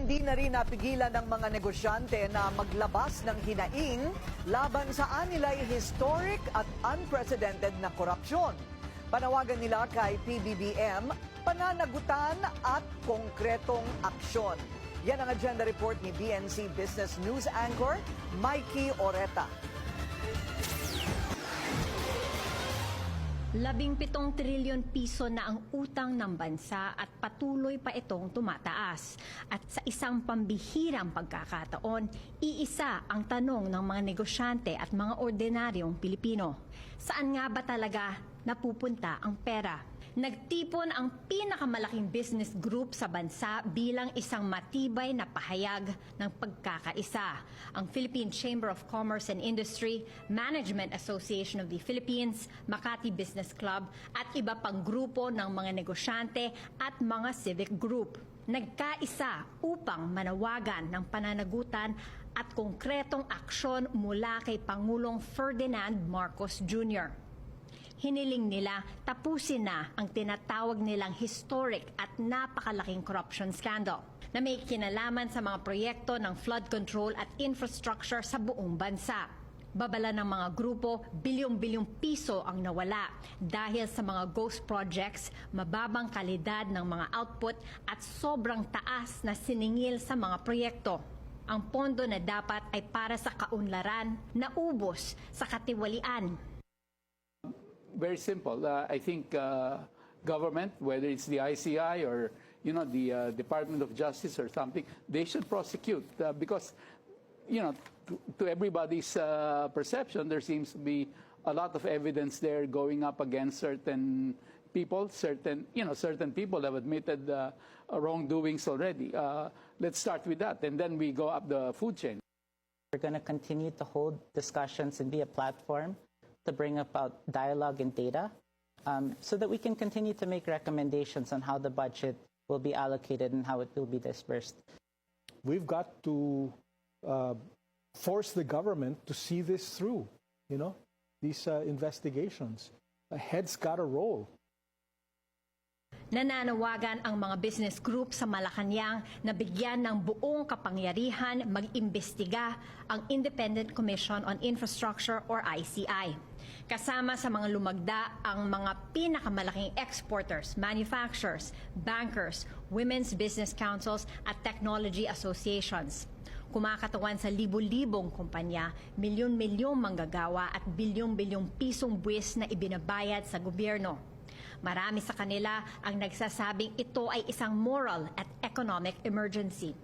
Hindi na rin napigilan ng mga negosyante na maglabas ng hinaing laban sa anilay historic at unprecedented na korupsyon. Panawagan nila kay PBBM, pananagutan at konkretong aksyon. Yan ang agenda report ni BNC Business News Anchor, Mikey Oreta. 17 trilyon piso na ang utang ng bansa at patuloy pa itong tumataas. At sa isang pambihirang pagkakataon, iisa ang tanong ng mga negosyante at mga ordinaryong Pilipino. Saan nga ba talaga napupunta ang pera? Nagtipon ang pinakamalaking business group sa bansa bilang isang matibay na pahayag ng pagkakaisa. Ang Philippine Chamber of Commerce and Industry, Management Association of the Philippines, Makati Business Club at iba pang grupo ng mga negosyante at mga civic group. Nagkaisa upang manawagan ng pananagutan at konkretong aksyon mula kay Pangulong Ferdinand Marcos Jr. Hiniling nila tapusin na ang tinatawag nilang historic at napakalaking corruption scandal na may kinalaman sa mga proyekto ng flood control at infrastructure sa buong bansa. Babala ng mga grupo, bilyong-bilyong piso ang nawala dahil sa mga ghost projects, mababang kalidad ng mga output at sobrang taas na siningil sa mga proyekto. Ang pondo na dapat ay para sa kaunlaran, naubos sa katiwalian. Very simple. I think government, whether it's the ICI or the Department of Justice or something, they should prosecute because to everybody's perception, there seems to be a lot of evidence there going up against certain people. Certain people have admitted wrongdoings already. Let's start with that, and then we go up the food chain. We're going to continue to hold discussions and be a platform to bring about dialogue and data so that we can continue to make recommendations on how the budget will be allocated and how it will be dispersed. We've got to force the government to see this through, these investigations. A head's got to roll. Nananawagan ang mga business group sa Malacanang na bigyan ng buong kapangyarihan mag-imbestiga ang Independent Commission on Infrastructure or ICI. Kasama sa mga lumagda ang mga pinakamalaking exporters, manufacturers, bankers, women's business councils at technology associations. Kumakatawan sa libo-libong kumpanya, milyon-milyong manggagawa at bilyong-bilyong pisong buwis na ibinabayad sa gobyerno. Marami sa kanila ang nagsasabing ito ay isang moral at economic emergency.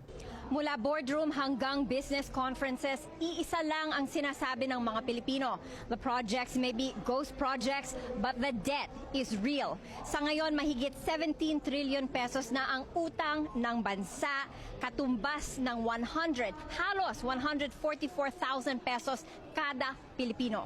Mula boardroom hanggang business conferences, iisa lang ang sinasabi ng mga Pilipino. The projects may be ghost projects, but the debt is real. Sa ngayon, mahigit 17 trillion pesos na ang utang ng bansa, katumbas ng halos 144,000 pesos kada Pilipino.